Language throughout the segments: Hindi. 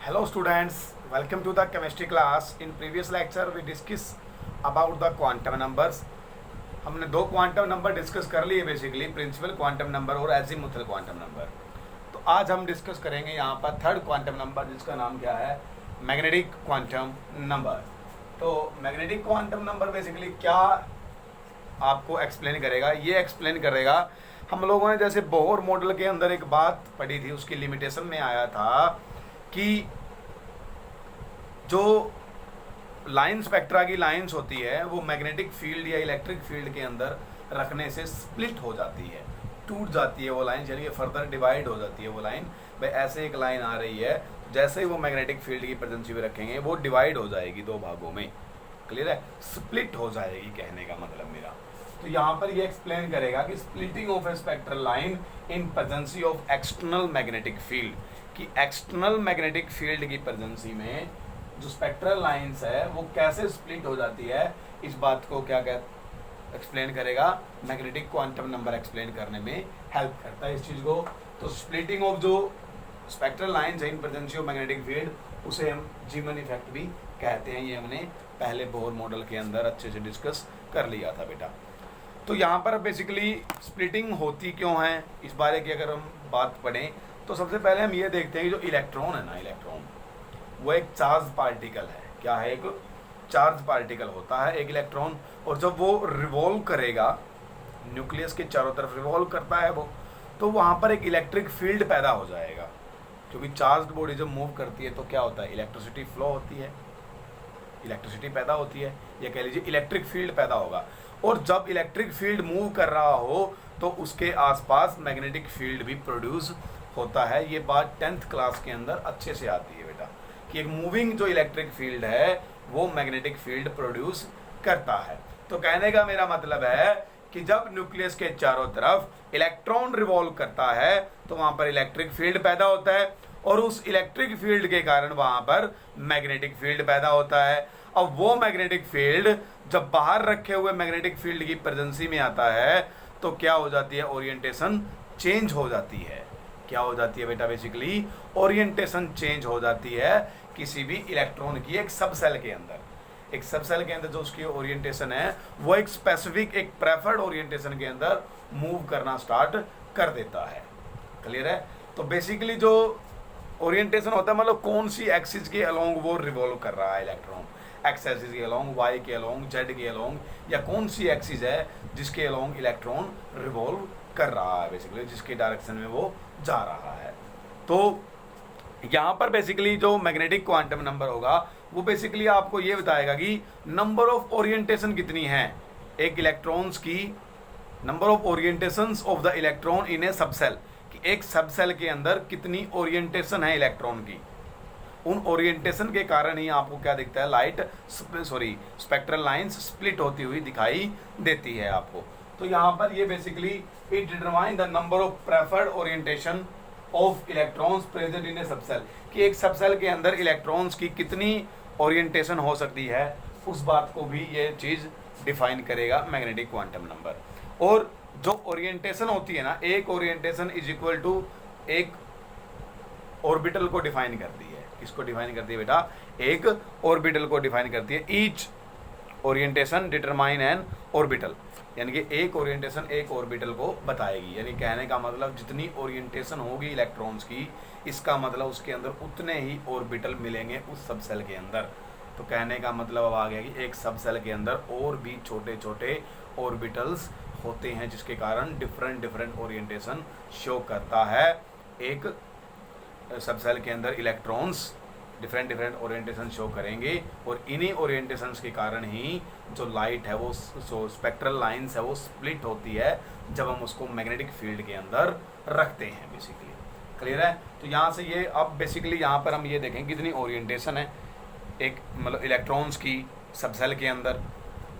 Hello students, welcome to the chemistry class. In previous lecture we discuss about the quantum numbers. हमने दो क्वांटम नंबर डिस्कस कर लिए बेसिकली, प्रिंसिपल क्वांटम नंबर और एजीमुथल क्वांटम नंबर। तो आज हम डिस्कस करेंगे यहाँ पर थर्ड क्वांटम नंबर जिसका नाम क्या है, मैग्नेटिक क्वांटम नंबर। तो मैग्नेटिक क्वांटम नंबर बेसिकली क्या आपको एक्सप्लेन करेगा, ये एक्सप्लेन करेगा। हम लोगों ने जैसे बोहर मॉडल के अंदर एक बात पढ़ी थी, उसकी लिमिटेशन में आया था कि जो लाइन स्पेक्ट्रा की लाइंस होती है वो मैग्नेटिक फील्ड या इलेक्ट्रिक फील्ड के अंदर रखने से स्प्लिट हो जाती है, टूट जाती है वो लाइन, यानी कि फर्दर डिवाइड हो जाती है वो लाइन। भाई ऐसे एक लाइन आ रही है, जैसे ही वो मैग्नेटिक फील्ड की प्रेजेंसी में रखेंगे वो डिवाइड हो जाएगी दो भागों में। क्लियर है, स्प्लिट हो जाएगी, कहने का मतलब मेरा। तो यहाँ पर ये एक्सप्लेन करेगा कि splitting of a spectral line in presence of external magnetic field, कि एक्सटर्नल मैग्नेटिक फील्ड की प्रेजेंसी में जो स्पेक्ट्रल लाइंस है वो कैसे स्प्लिट हो जाती है, इस बात को क्या एक्सप्लेन करेगा। मैग्नेटिक क्वांटम नंबर एक्सप्लेन करने में हेल्प करता है इस चीज़ को। तो स्प्लिटिंग ऑफ जो स्पेक्ट्रल लाइंस है इन प्रेजेंसी ऑफ मैग्नेटिक फील्ड, उसे हम जीमन इफेक्ट भी कहते हैं। ये हमने पहले बोहर मॉडल के अंदर अच्छे से डिस्कस कर लिया था बेटा। तो यहाँ पर बेसिकली स्प्लिटिंग होती क्यों है, इस बारे की अगर हम बात पढ़ें तो सबसे पहले हम ये देखते हैं कि जो इलेक्ट्रॉन है ना, इलेक्ट्रॉन वो एक चार्ज पार्टिकल है। क्या है? एक चार्ज पार्टिकल होता है एक इलेक्ट्रॉन, और जब वो रिवॉल्व करेगा, न्यूक्लियस के चारों तरफ रिवॉल्व करता है वो, तो वहाँ पर एक इलेक्ट्रिक फील्ड पैदा हो जाएगा। क्योंकि चार्ज बॉडी जब मूव करती है तो क्या होता है, इलेक्ट्रिसिटी फ्लो होती है, इलेक्ट्रिसिटी पैदा होती है, या कह लीजिए इलेक्ट्रिक फील्ड पैदा होगा। और जब इलेक्ट्रिक फील्ड मूव कर रहा हो तो उसके आसपास मैग्नेटिक फील्ड भी प्रोड्यूस होता है। ये बात 10th क्लास के अंदर अच्छे से आती है बेटा, कि एक मूविंग जो इलेक्ट्रिक फील्ड है वो मैग्नेटिक फील्ड प्रोड्यूस करता है। तो कहने का मेरा मतलब है कि जब न्यूक्लियस के चारों तरफ इलेक्ट्रॉन रिवॉल्व करता है तो वहाँ पर इलेक्ट्रिक फील्ड पैदा होता है, और उस इलेक्ट्रिक फील्ड के कारण वहाँ पर मैग्नेटिक फील्ड पैदा होता है। अब वो मैग्नेटिक फील्ड जब बाहर रखे हुए मैग्नेटिक फील्ड की प्रेजेंसी में आता है तो क्या हो जाती है, ओरिएंटेशन चेंज हो जाती है। क्या हो जाती है बेटा, बेसिकली ओरिएंटेशन चेंज हो जाती है किसी भी इलेक्ट्रॉन की एक सब सेल के अंदर। एक सब सेल के अंदर जो उसकी ओरिएंटेशन है वो एक स्पेसिफिक, एक प्रेफर्ड ओरिएंटेशन के अंदर मूव करना स्टार्ट कर देता है। क्लियर है? तो बेसिकली जो ओरिएंटेशन होता है, मतलब कौन सी एक्सिस के अलोंग वो रिवॉल्व कर रहा है इलेक्ट्रॉन, एक्स एक्सिस के अलोंग, वाई के अलोंग, जेड के अलोंग, या कौन सी एक्सिस है जिसके अलोंग इलेक्ट्रॉन रिवॉल्व कर रहा है, बेसिकली जिसके डायरेक्शन में वो जा रहा है। तो यहाँ पर बेसिकली जो मैग्नेटिक क्वांटम नंबर होगा वो बेसिकली आपको ये बताएगा कि नंबर ऑफ ओरिएंटेशन कितनी है एक इलेक्ट्रॉन्स की, number of orientations of the electron in A subshell, कि एक सबसेल के अंदर कितनी ओरिएंटेशन है इलेक्ट्रॉन की। उन ओरिएंटेशन के कारण ही आपको क्या दिखता है, लाइट स्पेक्ट्रल लाइंस स्प्लिट होती हुई दिखाई देती है आपको। तो यहाँ पर ये basically it determine the number of preferred orientation of electrons present in A subshell, कि एक सबसेल के अंदर इलेक्ट्रॉन्स की कितनी ओरिएंटेशन हो सकती है, उस बात को भी ये चीज़ डिफाइन करेगा मैग्नेटिक क्वांटम नंबर। और जो ओरिएंटेशन होती है ना, एक ओरिएंटेशन इज इक्वल टू एक ऑर्बिटल को डिफाइन करती है। किसको डिफाइन करती है बेटा? एक ऑर्बिटल को डिफाइन करती है। Each orientation determine N orbital, यानी कि एक ओरिएंटेशन एक ऑर्बिटल को बताएगी। यानी कहने का मतलब जितनी ओरिएंटेशन होगी इलेक्ट्रॉन्स की, इसका मतलब उसके अंदर उतने ही ऑर्बिटल मिलेंगे उस सब सेल के अंदर। तो कहने का मतलब अब आ गया कि एक सब सेल के अंदर और भी छोटे छोटे ऑर्बिटल्स होते हैं, जिसके कारण डिफरेंट डिफरेंट ओरिएंटेशन शो करता है। एक सब सेल के अंदर electrons different different orientation show करेंगे, और इन्हीं ओरिएंटेशंस के कारण ही जो लाइट है वो स्पेक्ट्रल लाइंस है वो स्प्लिट होती है जब हम उसको मैग्नेटिक फील्ड के अंदर रखते हैं बेसिकली। क्लियर है? तो यहाँ से ये अब बेसिकली यहाँ पर हम ये देखें कितनी ओरिएंटेशन है एक मतलब इलेक्ट्रॉन्स की सब सेल के अंदर,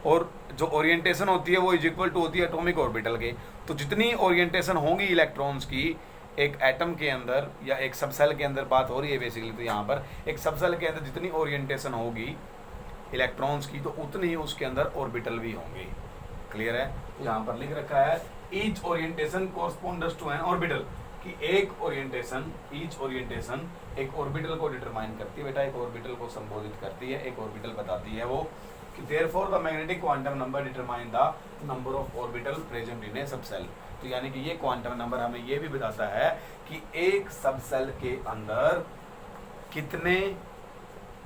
और जो ओरिएंटेशन होती है वो इज इक्वल टू होती है एटॉमिक ऑर्बिटल के। तो जितनी ओरिएंटेशन होंगी इलेक्ट्रॉन्स की एक एटम के अंदर या एक सब सेल के अंदर बात हो रही है बेसिकली, तो यहाँ पर एक सब सेल के अंदर जितनी ओरिएंटेशन होगी इलेक्ट्रॉन्स की तो उतनी ही उसके अंदर ऑर्बिटल भी होंगे। क्लियर है? तो यहाँ पर लिख रखा है each orientation corresponds to an orbital, कि एक ओरिएंटेशन, ईच ओरिएंटेशन एक ऑर्बिटल को डिटरमाइन करती है बेटा, एक ऑर्बिटल को संबोधित करती है, एक ऑर्बिटल बताती है वो कि therefore the magnetic quantum number determine the number of orbital present in A subshell. तो यानी कि ये क्वांटम नंबर हमें ये भी बताता है कि एक सबसेल के अंदर कितने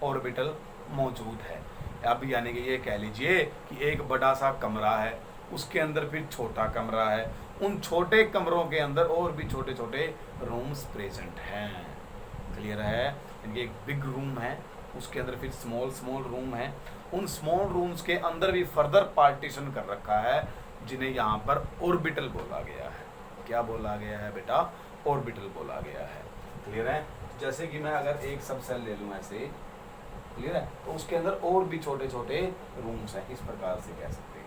ऑर्बिटल मौजूद है। अब यानी कि ये कह लीजिए कि एक बड़ा सा कमरा है, उसके अंदर फिर छोटा कमरा है, उन छोटे कमरों के अंदर और भी छोटे छोटे रूम्स प्रेजेंट हैं। क्लियर है? यानी एक बिग रूम है, उसके अंदर फिर स्मॉल स्मॉल रूम है, उन स्मॉल रूम्स के अंदर भी फर्दर पार्टीशन कर रखा है, जिन्हें यहाँ पर ऑर्बिटल बोला गया है। क्या बोला गया है बेटा? ऑर्बिटल बोला गया है। क्लियर है? जैसे कि मैं अगर एक सब सेल ले लूँ ऐसे, क्लियर है, तो उसके अंदर और भी छोटे छोटे रूम्स हैं, इस प्रकार से कह सकते हैं।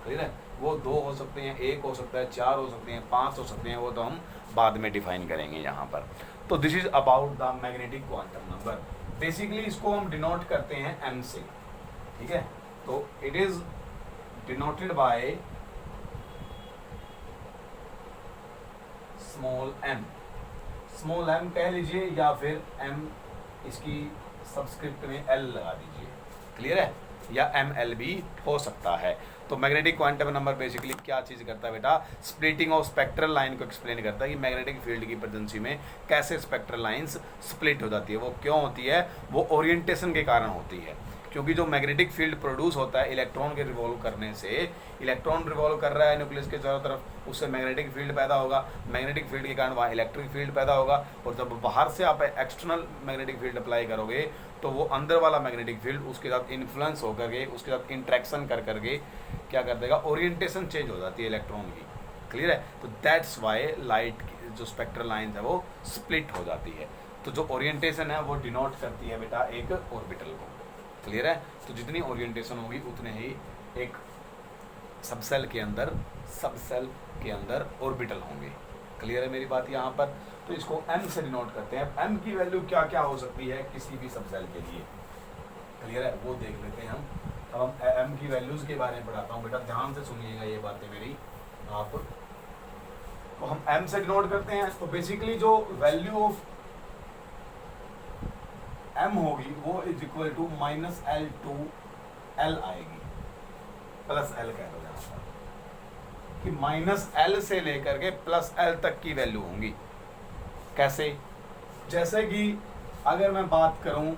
क्लियर है? वो 2 हो सकते हैं, 1 हो सकता है, 4 हो सकते हैं, 5 हो सकते हैं, वो तो हम बाद में डिफाइन करेंगे यहाँ पर। तो this is about the magnetic quantum number. Basically इसको हम डिनोट करते हैं m से। ठीक है? तो it is denoted by small m कह लीजिए, या फिर m इसकी सबस्क्रिप्ट में l लगा दीजिए। क्लियर है? या ml भी हो सकता है। तो मैग्नेटिक क्वांटम नंबर बेसिकली क्या चीज़ करता है बेटा? स्प्लिटिंग ऑफ स्पेक्ट्रल लाइन को एक्सप्लेन करता है कि मैग्नेटिक फील्ड की प्रेजेंसी में कैसे स्पेक्ट्रल लाइंस स्प्लिट हो जाती है। वो क्यों होती है? वो ओरिएंटेशन के कारण होती है, क्योंकि जो मैग्नेटिक फील्ड प्रोड्यूस होता है इलेक्ट्रॉन के रिवॉल्व करने से, इलेक्ट्रॉन रिवॉल्व कर रहा है न्यूक्लियस के चारों तरफ, उससे मैग्नेटिक फील्ड पैदा होगा, मैग्नेटिक फील्ड के कारण वहाँ इलेक्ट्रिक फील्ड पैदा होगा, और जब बाहर से आप एक्सटर्नल मैग्नेटिक फील्ड अप्लाई करोगे तो वो अंदर वाला मैग्नेटिक फील्ड उसके साथ इन्फ्लुएंस होकर के, उसके साथ इंट्रैक्शन कर करके क्या कर देगा? ओरिएंटेशन चेंज हो जाती है इलेक्ट्रॉन की। क्लियर है? तो दैट्स वाई लाइट जो स्पेक्ट्रल लाइन्स है वो स्प्लिट हो जाती है। तो जो ओरिएंटेशन है वो डिनोट करती है बेटा एक ऑर्बिटल को। क्लियर है? तो जितनी ओरिएंटेशन होगी उतने ही एक सबसेल के अंदर ऑर्बिटल होंगे। क्लियर है मेरी बात यहाँ पर? तो इसको m से डिनोट करते हैं। m की वैल्यू क्या क्या हो सकती है किसी भी सबसेल के लिए? क्लियर है? वो देख लेते हैं हम। अब हम m की वैल्यूज के बारे में पढ़ाता हूँ बेटा, ध्यान से सुनिएगा ये बातें मेरी आप। तो हम m से डिनोट करते हैं। तो बेसिकली जो वैल्यू ऑफ m होगी वो is equal to -L to L आएगी, प्लस L कह दो यहाँ पर, कि -L से लेकर के +L तक की वैल्यू होंगी। कैसे? जैसे कि अगर मैं बात करूं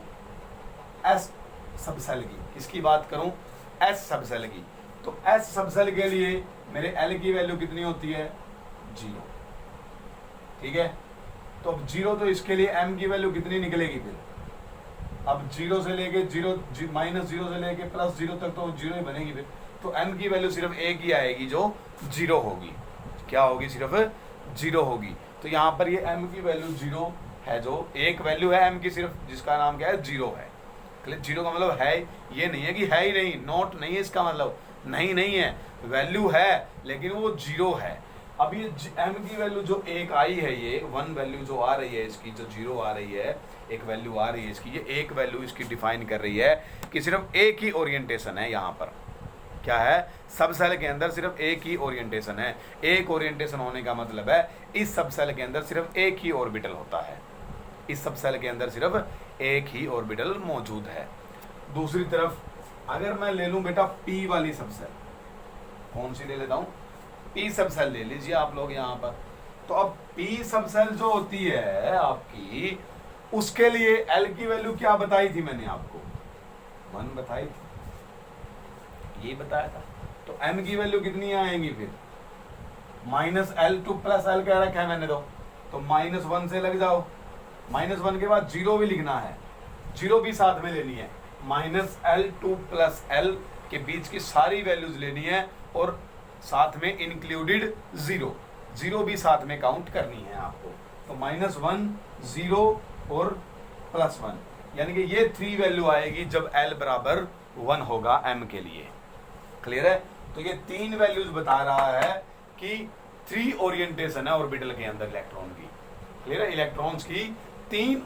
S सबसेल की, किसकी बात करूं? S सबसेल की। तो S सबसेल के लिए मेरे L की वैल्यू कितनी होती है? 0। ठीक है? तो अब 0, तो इसके लिए M की वैल्यू कितनी निकलेगी फिर? अब 0 से लेके -0 से लेके +0 तक तो 0 ही बनेगी फिर। तो m की वैल्यू सिर्फ एक ही आएगी जो 0 होगी। क्या होगी? सिर्फ 0 होगी। तो यहाँ पर ये m की वैल्यू 0 है, जो एक वैल्यू है m की सिर्फ, जिसका नाम क्या है? 0 है। 0 का मतलब है, ये नहीं है कि है ही नहीं, नॉट नहीं है इसका मतलब, नहीं है, वैल्यू है लेकिन वो 0 है। अब ये m की वैल्यू जो एक आई है, ये 1 वैल्यू जो आ रही है इसकी, जो 0 आ रही है, एक वैल्यू आ रही है इसकी, ये एक वैल्यू इसकी डिफाइन कर रही है कि सिर्फ एक ही ओरिएंटेशन है। यहाँ पर क्या है? सबसेल के अंदर सिर्फ एक ही ओरिएंटेशन है। एक ओरिएंटेशन होने का मतलब है इस सबसेल के अंदर सिर्फ एक ही ऑर्बिटल होता है, इस सबसेल के अंदर सिर्फ एक ही ऑर्बिटल मौजूद है। दूसरी तरफ अगर मैं ले लूं बेटा p वाली सबसेल, कौन सी ले लेता हूं? p सबसेल ले लीजिए आप लोग यहाँ पर। तो अब p सबसेल जो होती है आपकी, उसके लिए l की वैल्यू क्या बताई थी मैंने आपको? 1 बताई थी, ये बताया था। तो m की वैल्यू कितनी आएंगी फिर? -L टू +L कह रखा है मैंने, तो -1 से लग जाओ। -1 के बाद 0 भी लिखना है, 0 भी साथ में लेनी है। -L टू +L के बीच की सारी वैल्यूज लेनी है, और साथ में इंक्लूडेड 0 भी साथ में काउंट करनी है आपको। तो -1, 0 और +1, यानी कि ये 3 वैल्यू आएगी जब L बराबर 1 होगा m के लिए। क्लियर है? तो ये 3 वैल्यूज बता रहा है कि 3 ओरिएंटेशन है ऑर्बिटल के अंदर इलेक्ट्रॉन की। क्लियर है? इलेक्ट्रॉन्स की 3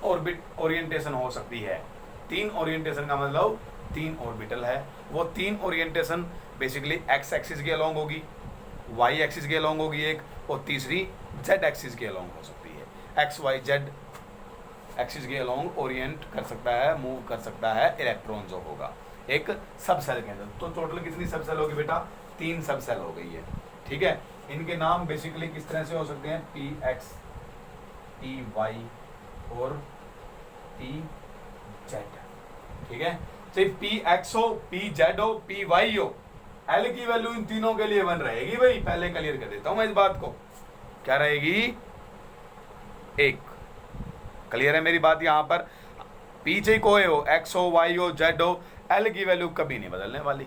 ओरिएंटेशन हो सकती है। 3 ओरिएंटेशन का मतलब 3 ऑर्बिटल है। वो 3 ओरिएंटेशन बेसिकली एक्स एक्सिस के अलोंग होगी, वाई एक्सिस के अलॉन्ग होगी एक, और तीसरी जेड एक्सिस के अलॉन्ग हो सकती है। एक्स वाई जेड एक्सिस के अलॉन्ग ओरिएंट कर सकता है, मूव कर सकता है इलेक्ट्रॉन जो होगा एक सब सेल के अंदर। तो टोटल कितनी सब सेल होगी बेटा? 3 सब सेल हो गई है। ठीक है, इनके नाम बेसिकली किस तरह से हो सकते हैं? पी एक्स, पी वाई और पी जेड। ठीक है, चाहे पी एक्स हो, पी जेड हो, पी वाई हो, एल की वैल्यू इन तीनों के लिए 1 रहेगी भाई। पहले क्लियर कर देता हूं मैं इस बात को, क्या रहेगी? 1। क्लियर है मेरी बात? यहां पर पीछे कोई हो, एक्स हो, वाई हो, जेड हो, एल की वैल्यू कभी नहीं बदलने वाली।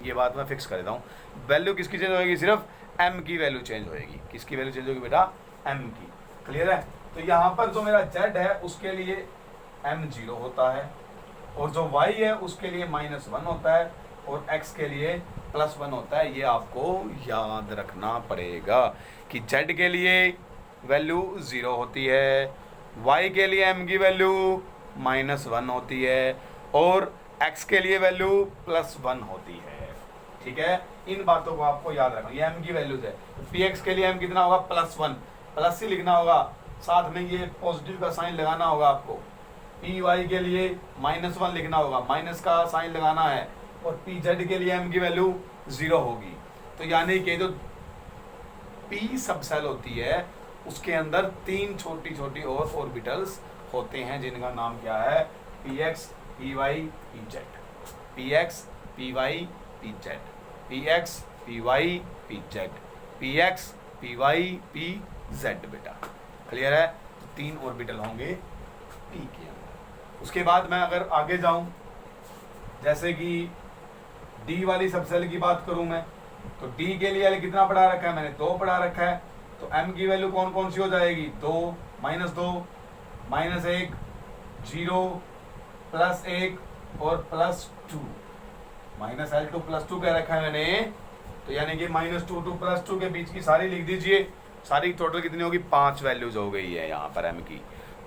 ये बात मैं फिक्स कर देता हूं। वैल्यू किसकी चेंज होगी? सिर्फ एम की वैल्यू चेंज होगी। किसकी वैल्यू चेंज होगी बेटा? एम की। क्लियर है? तो यहां पर जो मेरा जेड है उसके लिए एम 0 होता है, और जो वाई है उसके लिए -1 होता है, और एक्स के लिए +1 होता है। ये आपको याद रखना पड़ेगा कि जेड के लिए वैल्यू 0 होती है, वाई के लिए एम की वैल्यू -1 होती है, और एक्स के लिए वैल्यू +1 होती है। ठीक है, इन बातों को आपको याद रखना। ये एम की वैल्यूज है। पी एक्स के लिए एम कितना होगा? +1, प्लस ही लिखना होगा, साथ में ये पॉजिटिव का साइन लगाना होगा आपको। पी वाई के लिए -1 लिखना होगा, माइनस का साइन लगाना है, और पी जेड के लिए एम की वैल्यू 0 होगी। तो यानी कि जो पी सब सेल होती है उसके अंदर 3 छोटी छोटी और ऑर्बिटल्स होते हैं, जिनका नाम क्या है? P X, P Y, P Z. P X, P Y, P Z. P X, P Y, P Z. P X, P Y, P Z बेटा। क्लियर है? तो 3 ऑर्बिटल होंगे पी के अंदर। उसके बाद मैं अगर आगे जाऊं, जैसे कि डी वाली सबसेल की बात करूं मैं, तो डी के लिए कितना पढ़ा रखा है मैंने? 2 पढ़ा रखा है। तो एम की वैल्यू कौन कौन सी हो जाएगी? 2, -2, -1, 0, +1 और +2। -L2 +2 कह रखा है मैंने, तो यानी कि -2 to +2 के बीच की सारी लिख दीजिए। सारी टोटल कितनी होगी? 5 वैल्यूज हो गई है यहाँ पर एम की।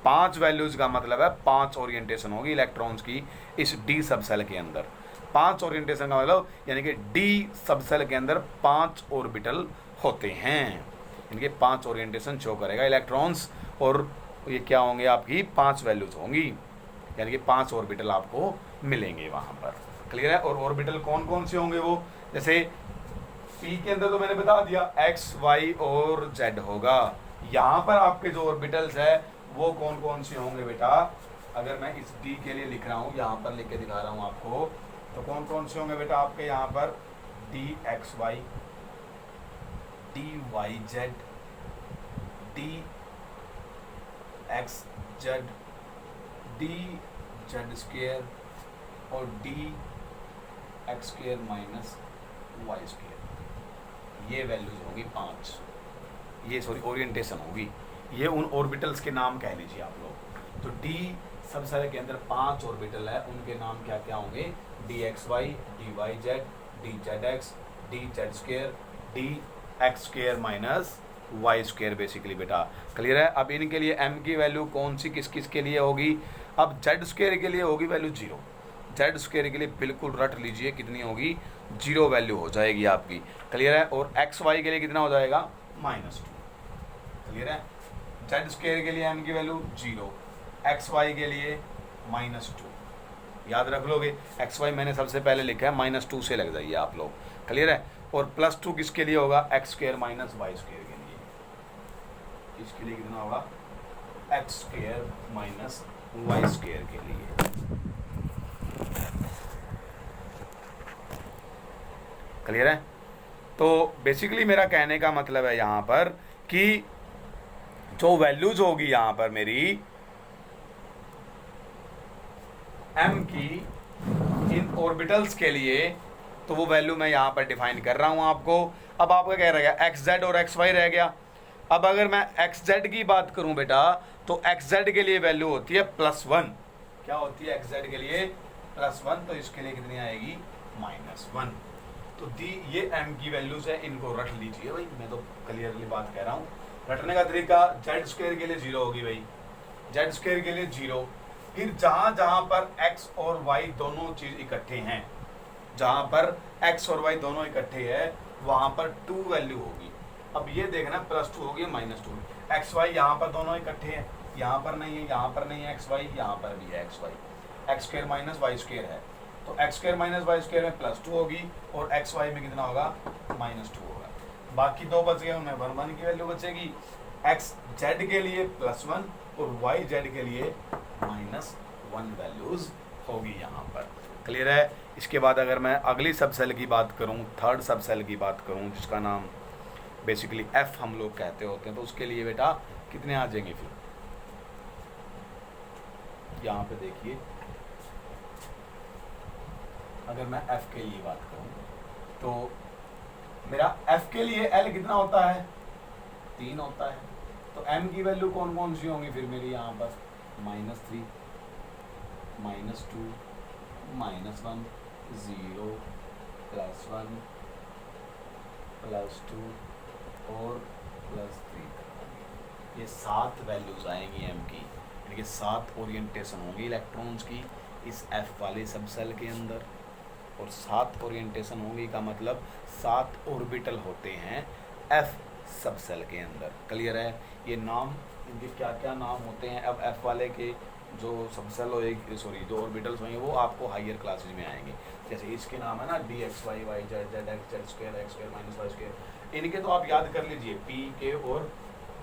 5 वैल्यूज का मतलब है 5 ओरिएंटेशन होगी इलेक्ट्रॉन्स की इस डी सबसेल के अंदर। 5 ओरिएंटेशन का मतलब यानी कि डी सबसेल के अंदर 5 ऑर्बिटल होते हैं। इनके 5 ओरिएंटेशन शो करेगा इलेक्ट्रॉन्स, और ये क्या होंगे? आपकी 5 वैल्यूज होंगी, यानी कि 5 ऑर्बिटल आपको मिलेंगे वहां पर। क्लियर है? और ऑर्बिटल कौन कौन से होंगे वो? जैसे पी के अंदर तो मैंने बता दिया एक्स, वाई और जेड होगा। यहाँ पर आपके जो ऑर्बिटल्स है वो कौन कौन से होंगे बेटा? अगर मैं इस डी के लिए लिख रहा हूँ, यहाँ पर लिख के दिखा रहा हूँ आपको, तो कौन कौन से होंगे बेटा आपके यहाँ पर? D X Y, D Y Z, D X Z, D Z square और D X square minus Y square. ये वैल्यूज होंगी 5। ये सॉरी ओरिएंटेशन होगी। ये उन ऑर्बिटल्स के नाम कह लीजिए आप लोग। तो डी सबसेल के अंदर 5 ऑर्बिटल है, उनके नाम क्या क्या होंगे? D X Y, D Y Z, D Z X, D Z square, D X square minus Y square basically बेटा। क्लियर है? अब इनके लिए एम की वैल्यू कौन सी किस किस के लिए होगी? अब जेड स्क्वेयर के लिए होगी वैल्यू 0। जेड स्क्वेयर के लिए बिल्कुल रट लीजिए, कितनी होगी? 0 वैल्यू हो जाएगी आपकी। क्लियर है? और एक्स वाई के लिए कितना हो जाएगा? -2। क्लियर है? जेड स्क्वेयर के लिए एम की वैल्यू 0, एक्स वाई के लिए -2। याद रख लोगे? एक्स वाई मैंने सबसे पहले लिखा है, -2 से लग जाइए आप लोग। क्लियर है? और +2 किसके लिए होगा? X square minus Y square के लिए। इसके लिए कितना होगा? X square minus Y square के लिए। क्लियर है? तो बेसिकली मेरा कहने का मतलब है यहाँ पर कि जो वैल्यूज होगी यहाँ पर मेरी एम की इन ऑर्बिटल्स के लिए, तो वो वैल्यू मैं यहाँ पर डिफाइन कर रहा हूँ आपको। अब आपका क्या रह गया? एक्स जेड और एक्स वाई रह गया। अब अगर मैं एक्स जेड की बात करूँ बेटा, तो एक्स जेड के लिए वैल्यू होती है +1। क्या होती है एक्स जेड के लिए? +1। तो इसके लिए कितनी आएगी? -1। तो दी ये एम की वैल्यूज है, इनको रट लीजिए भाई। मैं तो क्लियरली बात कह रहा हूँ। रटने का तरीका, जेड स्क्वेयर के लिए 0 होगी भाई, जेड स्क्वेयर के लिए 0। फिर जहां जहां पर एक्स और वाई दोनों चीज इकट्ठे हैं, जहां पर एक्स और वाई दोनों इकट्ठे हैं, वहाँ पर 2 वैल्यू होगी। अब ये देखना +2 होगी -2, एक्स वाई यहाँ पर दोनों इकट्ठे हैं, यहाँ पर नहीं है, यहाँ पर नहीं है एक्स वाई, यहाँ पर भी है एक्स वाई, x² - y² है, तो x² - y² में +2 होगी और एक्स वाई में कितना होगा -2 होगा। बाकी दो बच गए, उनमें 1 1 की वैल्यू बचेगी, एक्स जेड के लिए +1 और वाई जेड के लिए -1 वैल्यूज होगी यहाँ पर। क्लियर है। इसके बाद अगर मैं अगली सब सेल की बात करूँ, थर्ड सब सेल की बात करूँ, जिसका नाम बेसिकली एफ हम लोग कहते होते हैं, तो उसके लिए बेटा कितने आ जाएंगे फिर, यहाँ पे देखिए, अगर मैं एफ के लिए बात करूँ तो मेरा एफ के लिए एल कितना होता है 3 होता है, तो एम की वैल्यू कौन कौन सी होंगी फिर मेरी यहाँ पर -3 -2 -1 0 +1 +2 और +3। ये 7 वैल्यूज आएंगी एम की, यानी कि 7 ओरिएंटेशन होंगी इलेक्ट्रॉन्स की इस एफ वाले सब सेल के अंदर, और 7 ओरिएंटेशन होंगी का मतलब 7 ऑर्बिटल होते हैं एफ सब सेल के अंदर। क्लियर है। ये नाम, इनके क्या क्या नाम होते हैं, अब एफ वाले के जो सब सेल होएगी, सॉरी जो ऑर्बिटल्स होंगे वो आपको हायर क्लासेज में आएंगे। जैसे इसके नाम है ना dxy y z z x z square x square - y square, इनके तो आप याद कर लीजिए p के और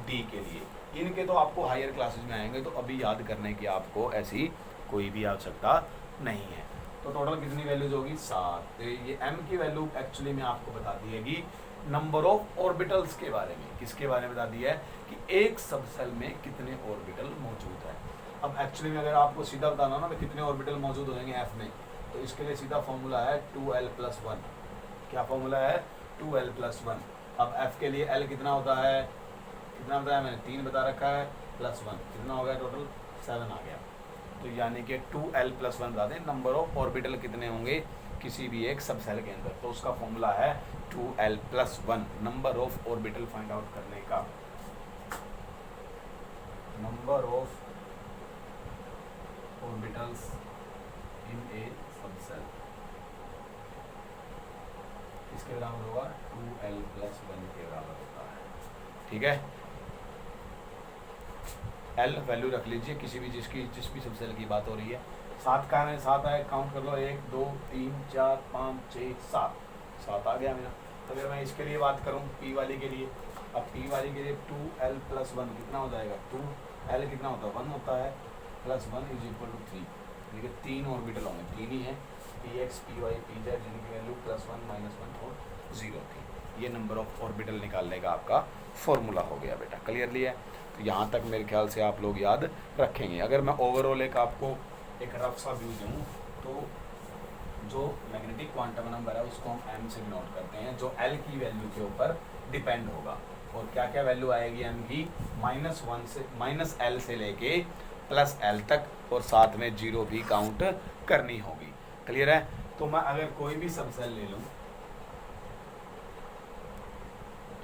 d के लिए, इनके तो आपको हायर क्लासेज में आएंगे, तो अभी याद करने की आपको ऐसी कोई भी आवश्यकता नहीं है। तो टोटल कितनी वैल्यूज होगी 7। तो ये m की वैल्यू एक्चुअली में आपको बता दी है नंबर ऑफ ऑर्बिटल्स के बारे में। किसके बारे में बता दिया है कि एक सब सेल में कितने ऑर्बिटल मौजूद है। अब एक्चुअली में अगर आपको सीधा बताना ना कितने ऑर्बिटल मौजूद होंगे एफ में, तो इसके लिए सीधा फॉर्मूला है 2l+1। क्या फॉर्मूला है 2l+1। अब एफ के लिए एल कितना होता है, कितना बताया मैंने 3 बता रखा है, +1 कितना हो गया टोटल 7 आ गया। तो यानी कि 2l+1 बता दें नंबर ऑफ ऑर्बिटल कितने होंगे किसी भी एक सब सेल के अंदर, तो उसका फॉर्मूला है 2l+1। Number of orbital find out करने का, नंबर ऑफ ऑर्बिटल्स इन ए सब सेल, इसके बराबर होगा 2l+1 के बराबर होता है। ठीक है। एल वैल्यू रख लीजिए किसी भी जिस भी सब सेल की बात हो रही है। 7 का है, 7 आए, काउंट कर लो 1 2 3 4 5 6 7 आ गया मेरा। अगर मैं इसके लिए बात करूं पी वाली के लिए, अब पी वाली के लिए 2l+1 कितना हो जाएगा, 2l कितना होता है 1 होता है, +1 = 3, यानी कि 3 ऑर्बिटल होंगे, 3 ही है, px py pz जिनकी वैल्यू +1 -1 और 0 थी। ये नंबर ऑफ ऑर्बिटल निकालने का आपका फॉर्मूला हो गया बेटा। क्लियरली है। तो यहाँ तक मेरे ख्याल से आप लोग याद रखेंगे। अगर मैं ओवरऑल एक आपको एक रफ सा व्यू दूँ, तो जो मैग्नेटिक क्वांटम नंबर है उसको हम m से नोट करते हैं, जो l की वैल्यू के ऊपर डिपेंड होगा। और क्या क्या वैल्यू आएगी m की, -1 से -l से लेके +l तक, और साथ में 0 भी काउंट करनी होगी। क्लियर है। तो मैं अगर कोई भी सब सेल ले लूँ,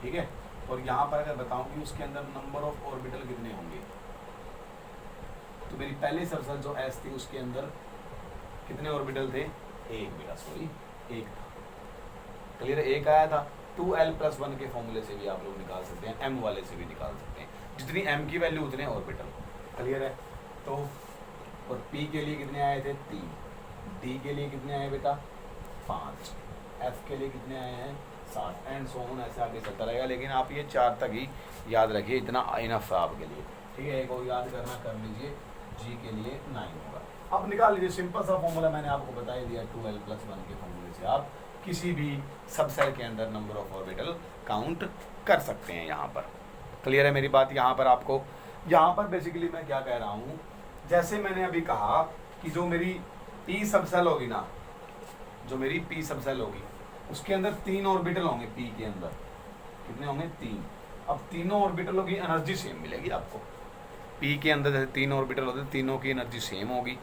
ठीक है, और यहाँ पर अगर बताऊँ कि उसके अंदर नंबर ऑफ ऑर्बिटल कितने होंगे, तो मेरी पहली सब सेल जो एस थी उसके अंदर कितने ऑर्बिटल थे, एक बेटा, सॉरी एक था। क्लियर है, एक आया था। 2l+1 के फॉर्मूले से भी आप लोग निकाल सकते हैं, m वाले से भी निकाल सकते हैं, जितनी m की वैल्यू उतने ऑर्बिटल। क्लियर है। तो और p के लिए कितने आए थे 3, d के लिए कितने आए बेटा 5, f के लिए कितने आए हैं 7, एंड सो ऑन, ऐसे आगे चलता रहेगा। लेकिन आप ये 4 तक ही याद रखिए, इतना इनफ है आपके लिए। ठीक है, एक और याद करना कर लीजिए, g के लिए 9 होगा। अब निकाल लीजिए, सिंपल सा फॉर्मूला मैंने आपको बता ही दिया, 2l+1 के फॉर्मूले से आप किसी भी सब सेल के अंदर नंबर ऑफ ऑर्बिटल काउंट कर सकते हैं यहाँ पर। क्लियर है मेरी बात। यहाँ पर आपको, यहाँ पर बेसिकली मैं क्या कह रहा हूँ, जैसे मैंने अभी कहा कि जो मेरी p सब सेल होगी ना, जो मेरी p सब सेल होगी उसके अंदर 3 ऑर्बिटल होंगे, p के अंदर कितने होंगे 3। अब तीनों ऑर्बिटलों की एनर्जी सेम मिलेगी आपको। p के अंदर जैसे 3 ऑर्बिटल होते हैं, तीनों की एनर्जी सेम होगी।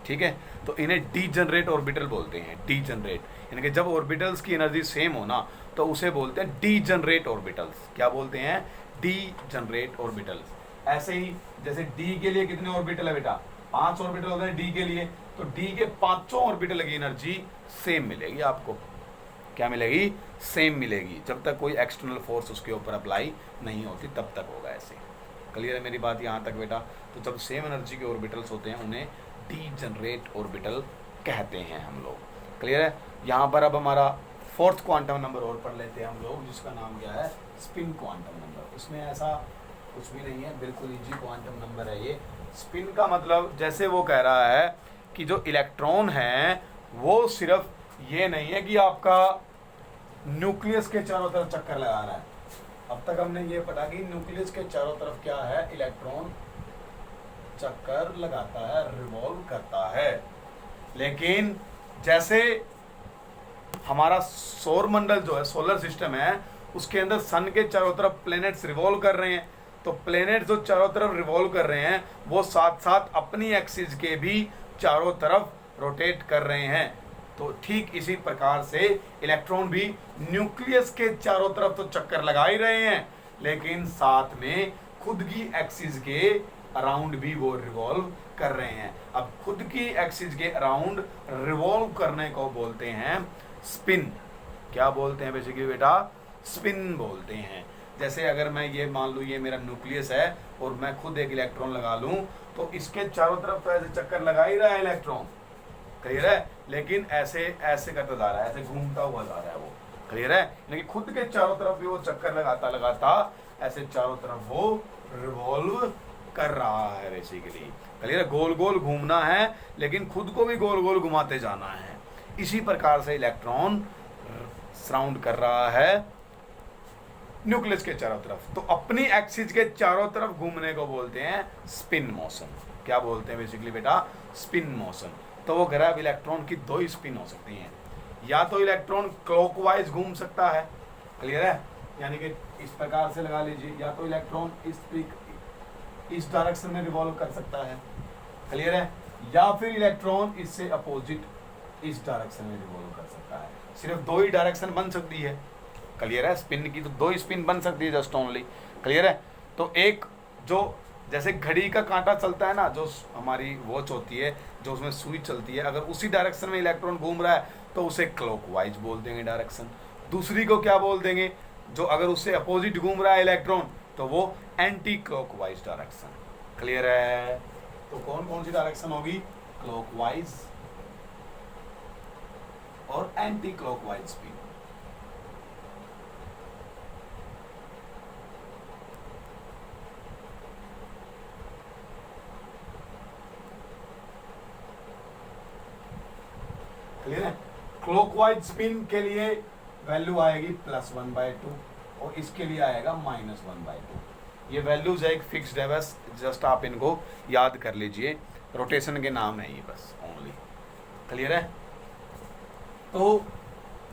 ठीक है, तो इन्हें डीजनरेट ऑर्बिटल बोलते हैं। डीजनरेट यानी कि जब ऑर्बिटल्स की एनर्जी सेम हो ना, तो उसे बोलते हैं डीजनरेट ऑर्बिटल्स। क्या बोलते हैं, डीजनरेट ऑर्बिटल्स। ऐसे ही जैसे d के लिए कितने ऑर्बिटल है बेटा, 5 ऑर्बिटल होते हैं d के लिए, तो d के 5 ऑर्बिटल की एनर्जी सेम मिलेगी आपको। क्या मिलेगी, सेम मिलेगी, जब तक कोई एक्सटर्नल फोर्स उसके ऊपर अप्लाई नहीं होती तब तक होगा ऐसे। क्लियर है मेरी बात यहाँ तक बेटा? तो जब सेम एनर्जी के ऑर्बिटल्स होते हैं उन्हें डीजनरेट ऑर्बिटल कहते हैं हम लोग। क्लियर है? यहाँ पर अब हमारा फोर्थ क्वांटम नंबर और पढ़ लेते हैं हम लोग, जिसका नाम क्या है, स्पिन क्वांटम नंबर। उसमें ऐसा कुछ भी नहीं है, बिल्कुल इजी क्वांटम नंबर है ये। स्पिन का मतलब जैसे वो कह रहा है कि जो इलेक्ट्रॉन है वो सिर्फ ये नहीं है कि आपका न्यूक्लियस के चारों तरफ चक्कर लगा रहा है। अब तक हमने ये पढ़ा कि न्यूक्लियस के चारों तरफ क्या है, इलेक्ट्रॉन चक्कर लगाता है, रिवॉल्व करता है। लेकिन जैसे हमारा सौर मंडल जो है, सोलर सिस्टम है, उसके अंदर सन के चारों तरफ प्लैनेट्स रिवॉल्व कर रहे हैं, तो प्लैनेट जो चारों तरफ रिवॉल्व कर रहे हैं वो साथ साथ अपनी एक्सिस के भी चारों तरफ रोटेट कर रहे हैं। तो ठीक इसी प्रकार से इलेक्ट्रॉन भी न्यूक्लियस के चारों तरफ तो चक्कर लगा ही रहे हैं, लेकिन साथ में खुद की एक्सिस के अराउंड भी वो रिवॉल्व कर रहे हैं। अब खुद की एक्सिस के अराउंड रिवॉल्व करने को बोलते हैं स्पिन। क्या बोलते हैं बेसिकली बेटा? स्पिन बोलते हैं। जैसे अगर मैं ये मान लूँ ये मेरा न्यूक्लियस है और मैं खुद एक इलेक्ट्रॉन लगा लूँ तो इसके चारों तरफ तो ऐसे चक्कर लगा ही रहा है इलेक्ट्रॉन। क्लियर है? लेकिन ऐसे ऐसे करता जा रहा है, ऐसे घूमता हुआ जा रहा है वो। क्लियर है? लेकिन खुद के चारों तरफ भी वो चक्कर लगाता लगाता ऐसे चारों तरफ वो रिवॉल्व कर रहा है बेसिकली। क्लियर है? गोल गोल घूमना है लेकिन खुद को भी गोल गोल घुमाते जाना है। इसी प्रकार से इलेक्ट्रॉन सराउंड कर रहा है न्यूक्लियस के चारों तरफ, तो अपनी एक्सिस के चारों तरफ घूमने को बोलते हैं स्पिन मोशन। क्या बोलते हैं बेसिकली बेटा? Spin motion. तो वो कह रहा है इलेक्ट्रॉन की दो ही स्पिन हो सकती हैं, या तो इलेक्ट्रॉन क्लॉकवाइज घूम सकता है, क्लियर है, यानी कि इस प्रकार से लगा लीजिए, या तो इलेक्ट्रॉन इस डायरेक्शन में रिवॉल्व कर सकता है, क्लियर है, या फिर इलेक्ट्रॉन इससे अपोजिट इस डायरेक्शन में रिवॉल्व कर सकता है। सिर्फ दो ही डायरेक्शन बन सकती है, क्लियर है, स्पिन की तो दो ही स्पिन बन सकती है जस्ट ओनली, क्लियर है। तो एक जो जैसे घड़ी का कांटा चलता है ना, जो हमारी वॉच होती है, जो उसमें सुई चलती है, अगर उसी डायरेक्शन में इलेक्ट्रॉन घूम रहा है तो उसे क्लॉकवाइज बोल देंगे डायरेक्शन। दूसरी को क्या बोल देंगे? जो अगर उससे अपोजिट घूम रहा है इलेक्ट्रॉन तो वो एंटी क्लॉकवाइज डायरेक्शन। क्लियर है? तो कौन कौन सी डायरेक्शन होगी? क्लॉकवाइज और एंटी क्लॉकवाइज स्पिन। क्लियर है? क्लॉकवाइज स्पिन के लिए वैल्यू आएगी +1/2 और इसके लिए आएगा -1/2। ये वैल्यूज है, एक फिक्स्ड है, बस जस्ट आप इनको याद कर लीजिए, रोटेशन के नाम है ये बस ओनली। क्लियर है? तो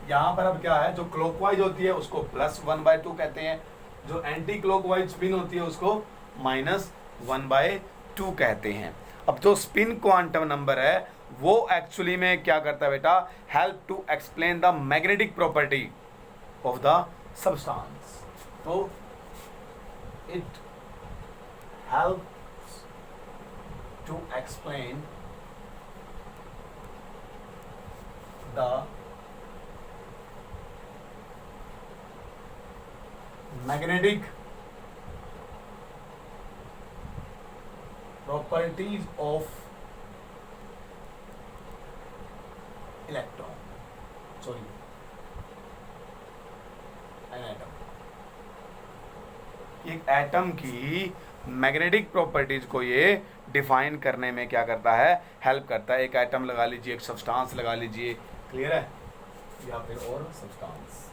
यहाँ पर अब क्या है, जो क्लॉकवाइज होती है उसको +1/2 कहते हैं, जो एंटी क्लॉकवाइज स्पिन होती है उसको -1/2 कहते हैं। अब जो स्पिन क्वांटम नंबर है वो एक्चुअली में क्या करता है बेटा? Help to explain the magnetic property of the substance. तो it helps to explain the magnetic properties of electron, sorry an atom. एक एटम की मैग्नेटिक प्रॉपर्टीज को ये डिफाइन करने में क्या करता है? हेल्प करता है। एक एटम लगा लीजिए, एक सब्सटेंस लगा लीजिए, क्लियर है, या फिर और सब्सटेंस।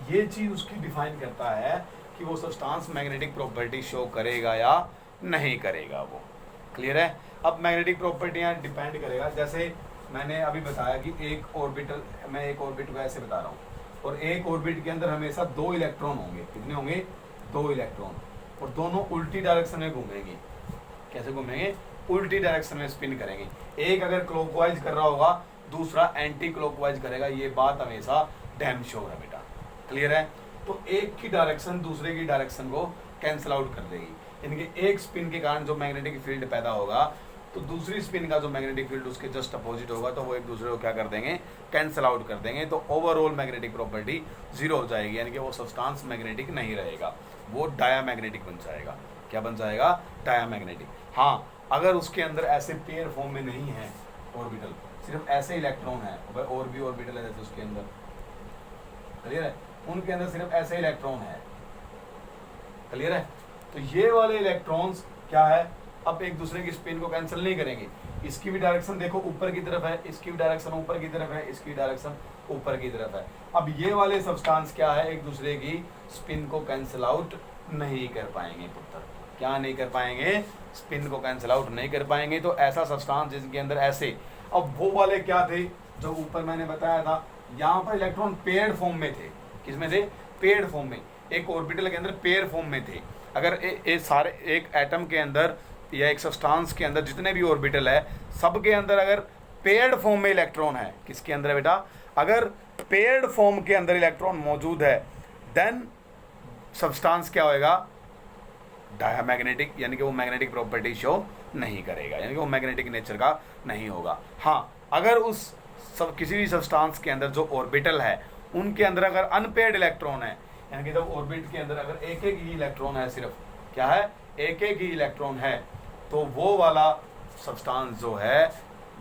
ये चीज उसकी डिफाइन करता है कि वो सब्सटेंस मैग्नेटिक प्रॉपर्टी शो करेगा या नहीं करेगा वो। क्लियर है? अब मैग्नेटिक प्रॉपर्टियाँ डिपेंड करेगा, जैसे मैंने अभी बताया कि एक ऑर्बिटल, मैं एक ऑर्बिट को ऐसे बता रहा हूँ, और एक ऑर्बिट के अंदर हमेशा 2 इलेक्ट्रॉन होंगे। कितने होंगे? 2 इलेक्ट्रॉन, और दोनों उल्टी डायरेक्शन में घूमेंगे। कैसे घूमेंगे? उल्टी डायरेक्शन में स्पिन करेंगे। एक अगर क्लॉकवाइज कर रहा होगा, दूसरा एंटी क्लॉकवाइज करेगा। ये बात हमेशा डैम श्योर है बेटा। क्लियर है? तो एक की डायरेक्शन दूसरे की डायरेक्शन को कैंसिल आउट कर देगी। इनके एक स्पिन के कारण जो मैग्नेटिक फील्ड पैदा होगा तो दूसरी स्पिन का जो मैग्नेटिक फील्ड उसके जस्ट अपोजिट होगा, तो वो एक दूसरे को क्या कर देंगे, कैंसिल आउट कर देंगे। तो ओवरऑल मैग्नेटिक प्रॉपर्टी जीरो हो जाएगी, यानी कि वो सब्सटेंस मैग्नेटिक नहीं रहेगा, वो डायामैग्नेटिक बन जाएगा। क्या बन जाएगा, डायामैग्नेटिक। हाँ, अगर उसके अंदर ऐसे पेयर फॉर्म में नहीं है ऑर्बिटल, सिर्फ ऐसे इलेक्ट्रॉन है, और भी ऑर्बिटल है जैसे उसके अंदर, क्लियर है, उनके अंदर सिर्फ ऐसे इलेक्ट्रॉन है, क्लियर है, तो ये वाले इलेक्ट्रॉन्स क्या है, अब एक दूसरे की स्पिन को कैंसिल नहीं करेंगे। इसकी भी डायरेक्शन देखो ऊपर की तरफ है, इसकी भी डायरेक्शन ऊपर की तरफ है, इसकी डायरेक्शन ऊपर की तरफ है। अब ये वाले सब्सटेंस क्या है, एक दूसरे की स्पिन को कैंसिल आउट नहीं कर पाएंगे पुत्र, क्या नहीं कर पाएंगे, स्पिन को कैंसिल आउट नहीं कर पाएंगे। तो ऐसा सब्सटेंस जिसके अंदर ऐसे, अब वो वाले क्या थे जो ऊपर मैंने बताया था, यहाँ पर इलेक्ट्रॉन पेयर्ड फॉर्म में थे, किसमें थे, पेयर्ड फॉर्म में, एक ऑर्बिटल के अंदर पेयर फॉर्म में थे। अगर सारे एक एटम के अंदर या एक सब्सटेंस के अंदर जितने भी ऑर्बिटल है, सब के अंदर अगर पेयर्ड फॉर्म में इलेक्ट्रॉन है, किसके अंदर है बेटा, अगर पेयर्ड फॉर्म के अंदर इलेक्ट्रॉन मौजूद है, देन सब्सटेंस क्या होएगा, डायामैग्नेटिक, यानी कि वो मैग्नेटिक प्रॉपर्टी शो नहीं करेगा, यानी कि वो मैग्नेटिक नेचर का नहीं होगा। हाँ, अगर उस सब किसी भी सब्सटेंस के अंदर जो ऑर्बिटल है उनके अंदर अगर अनपेयर्ड इलेक्ट्रॉन है, यानी कि जब ऑर्बिट के अंदर अगर एक एक ही इलेक्ट्रॉन है, सिर्फ क्या है, एक एक ही इलेक्ट्रॉन है, तो वो वाला सब्सटेंस जो है,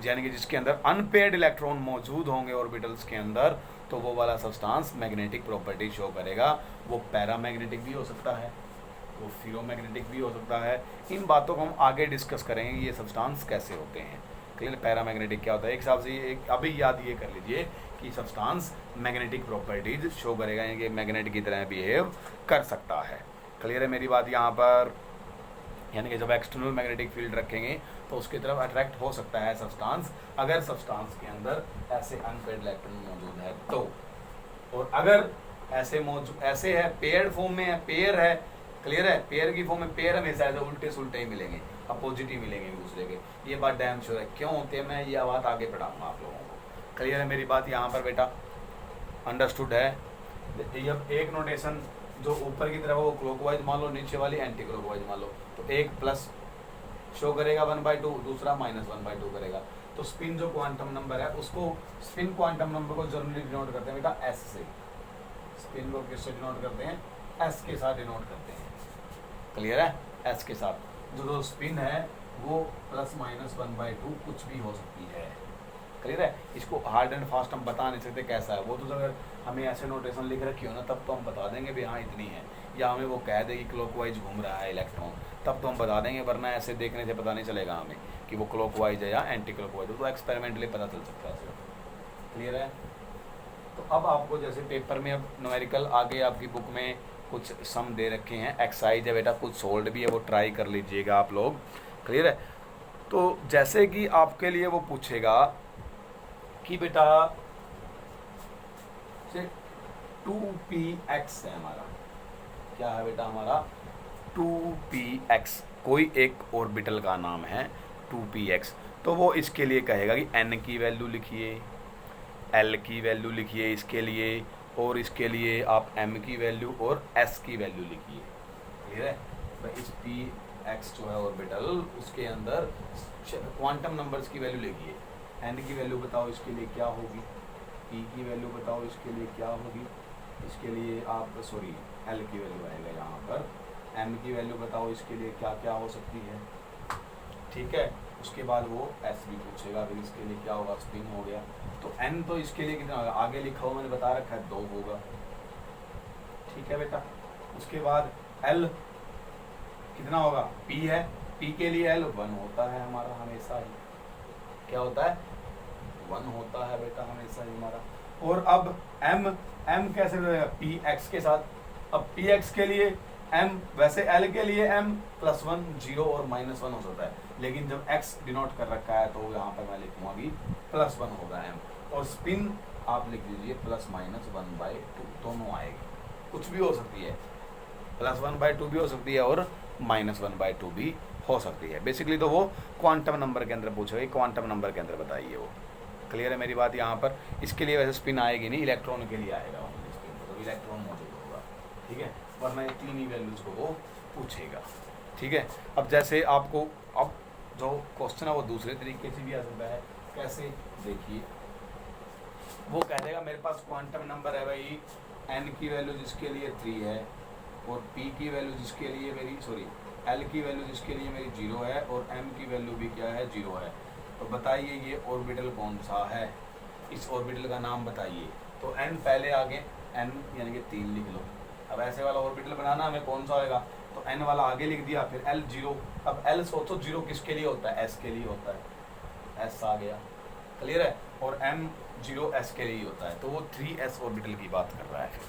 यानी कि जिसके अंदर अनपेयर्ड इलेक्ट्रॉन मौजूद होंगे ऑर्बिटल्स के अंदर, तो वो वाला सब्सटेंस मैग्नेटिक प्रॉपर्टी शो करेगा। वो पैरामैग्नेटिक भी हो सकता है, वो फेरोमैग्नेटिक भी हो सकता है। इन बातों को हम आगे डिस्कस करेंगे, ये सब्सटेंस कैसे होते हैं, क्लियर। पैरामैग्नेटिक क्या होता है, एक हिसाब से एक अभी याद ये कर लीजिए कि सब्सटेंस मैग्नेटिक प्रॉपर्टीज शो करेगा, यानी कि मैग्नेट की तरह बिहेव कर सकता है, क्लियर है मेरी बात यहाँ पर। यानी कि जब एक्सटर्नल मैग्नेटिक फील्ड रखेंगे तो उसकी तरफ अट्रैक्ट हो सकता है सब्सटेंस, अगर सब्सटेंस के अंदर ऐसे अनपेयर्ड इलेक्ट्रॉन मौजूद है तो। और अगर ऐसे है, पेयर्ड फॉर्म में है, पेयर है, क्लियर है, पेयर की फॉर्म में पेयर हमेशा ऐसे उल्टे सुल्टे ही मिलेंगे, अपोजिट ही मिलेंगे एक दूसरे के, ये बात डैम श्योर है। क्यों होते हैं, मैं ये बात आगे पढ़ाऊंगा आप लोगों को, क्लियर है मेरी बात यहाँ पर बेटा, अंडरस्टूड है। अब एक नोटेशन जो ऊपर की तरफ वो क्लॉकवाइज मान लो, नीचे वाली एंटी क्लॉकवाइज मान लो, तो एक प्लस शो करेगा 1/2, दूसरा -1/2 करेगा। तो स्पिन जो क्वांटम नंबर है उसको, स्पिन क्वांटम नंबर को जनरली डिनोट करते हैं बेटा एस से, स्पिन को किससे डिनोट करते हैं, एस के साथ डिनोट करते हैं, क्लियर है, एस के साथ। जो स्पिन है वो ±1/2 कुछ भी हो सकती है, क्लियर है। इसको हार्ड एंड फास्ट हम बता नहीं सकते कैसा है, वो तो अगर हमें ऐसे नोटेशन लिख रखी हो ना, तब तो हम बता देंगे भी हाँ इतनी है, या हमें वो कह दे कि क्लॉकवाइज घूम रहा है इलेक्ट्रॉन, तब तो हम बता देंगे, वरना ऐसे देखने से पता नहीं चलेगा हमें कि वो क्लॉकवाइज है या एंटी क्लॉकवाइज, तो एक्सपेरिमेंटली पता चल सकता है सिर्फ, क्लियर है। तो अब आपको जैसे पेपर में अब न्यूमेरिकल आगे आपकी बुक में कुछ सम दे रखे हैं, एक्सरसाइज है बेटा, कुछ सोल्ड भी है, वो ट्राई कर लीजिएगा आप लोग, क्लियर है। तो जैसे कि आपके लिए वो पूछेगा कि बेटा से 2px है हमारा, क्या है बेटा हमारा 2px, कोई एक ऑर्बिटल का नाम है 2px, तो वो इसके लिए कहेगा कि n की वैल्यू लिखिए, l की वैल्यू लिखिए इसके लिए, और इसके लिए आप m की वैल्यू और s की वैल्यू लिखिए, ठीक है भाई। इस px जो है ऑर्बिटल, उसके अंदर क्वांटम नंबर्स की वैल्यू लिखिए, n की वैल्यू बताओ इसके लिए क्या होगी, p की वैल्यू बताओ इसके लिए क्या होगी, इसके लिए आप सॉरी l की वैल्यू आएगा यहाँ पर, m की वैल्यू बताओ इसके लिए क्या क्या हो सकती है, ठीक है। उसके बाद वो s भी पूछेगा, फिर इसके लिए क्या होगा, स्पिन हो गया। तो n तो इसके लिए कितना होगा, आगे लिखा हुआ मैंने बता रखा है 2 होगा, ठीक है बेटा। उसके बाद l कितना होगा, p है, p के लिए l 1 होता है हमारा हमेशा ही, क्या होता है 1 होता है बेटा हमेशा ही हमारा। और अब m कैसे बनेगा, px के साथ, अब px के लिए m, वैसे l के लिए m +1 0 और -1 हो सकता है, लेकिन जब x डिनोट कर रखा है तो यहाँ पर मैं लिखूंगा कि +1 होगा m, और स्पिन आप लिख दीजिए +-1/2, दोनों आएगी, कुछ भी हो सकती है, +1/2 भी हो सकती है और -1/2 भी हो सकती है। बेसिकली तो वो क्वांटम नंबर के अंदर पूछेगा, क्वांटम नंबर के अंदर बताइए वो, क्लियर है मेरी बात यहाँ पर। इसके लिए वैसे स्पिन आएगी नहीं, इलेक्ट्रॉन के लिए आएगा स्पिन, तो इलेक्ट्रॉन मौजूद होगा, ठीक है, वरना ये 3 ही वैल्यूज को वो पूछेगा, ठीक है। अब जैसे आपको अब जो क्वेश्चन है वो दूसरे तरीके से भी आ सकता है। कैसे, देखिए वो कह देगा मेरे पास क्वांटम नंबर है भाई n की वैल्यू जिसके लिए 3 है और p की वैल्यू जिसके लिए मेरी l की वैल्यू जिसके लिए मेरी 0 है और m की वैल्यू भी क्या है 0 है। तो बताइए ये ऑर्बिटल कौन सा है, इस ऑर्बिटल का नाम बताइए। तो n पहले आगे n यानी कि 3 लिख लो। अब ऐसे वाला ऑर्बिटल बनाना हमें कौन सा होएगा, तो n वाला आगे लिख दिया, फिर l 0। अब l सोचो 0 किसके लिए होता है, s के लिए होता है, s आ गया, क्लियर है। और m 0s के लिए होता है, तो वो 3s ऑर्बिटल की बात कर रहा है।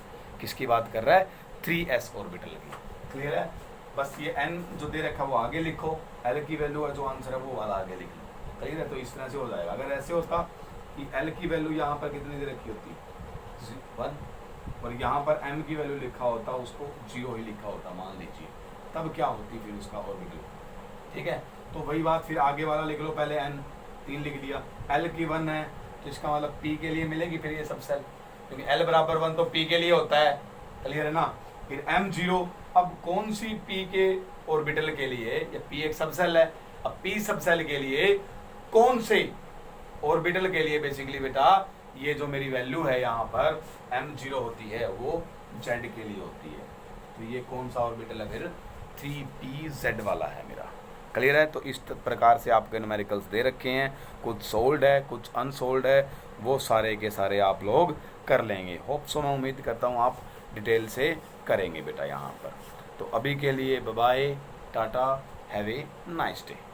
किसकी बात कर रहा है, 3s ऑर्बिटल की, क्लियर है। बस ये n जो दे रखा है वो आगे लिखो, l की वैल्यू है जो आंसर है वो वाला आगे लिख लो, क्लियर है। तो इस तरह से हो जाएगा। अगर ऐसे होता कि l की वैल्यू यहाँ पर कितनी दे रखी होती 1 और यहाँ पर m की वैल्यू लिखा होता, उसको 0 ही लिखा होता मान लीजिए, तब क्या होती फिर उसका ऑर्बिटल, ठीक है। तो वही बात फिर आगे वाला लिख लो, पहले n 3 लिख दिया, l की 1 है तो इसका मतलब p के लिए मिलेगी फिर ये सब सेल, क्योंकि l बराबर 1 तो p के लिए होता है, क्लियर है ना। फिर m 0, अब कौन सी p के ऑर्बिटल के लिए, या p एक सब सेल है, अब p सब सेल के लिए कौन से ऑर्बिटल के लिए बेसिकली बेटा ये जो मेरी वैल्यू है यहाँ पर m0 होती है वो z के लिए होती है। तो ये कौन सा ऑर्बिटल है फिर, 3pz वाला है मेरा, क्लियर है। तो इस प्रकार से आपके न्यूमेरिकल्स दे रखे हैं, कुछ सोल्ड है कुछ अनसोल्ड है, वो सारे के सारे आप लोग कर लेंगे। होप सो, मैं उम्मीद करता हूँ आप डिटेल से करेंगे बेटा यहाँ पर। तो अभी के लिए bye bye, tata, have a nice day.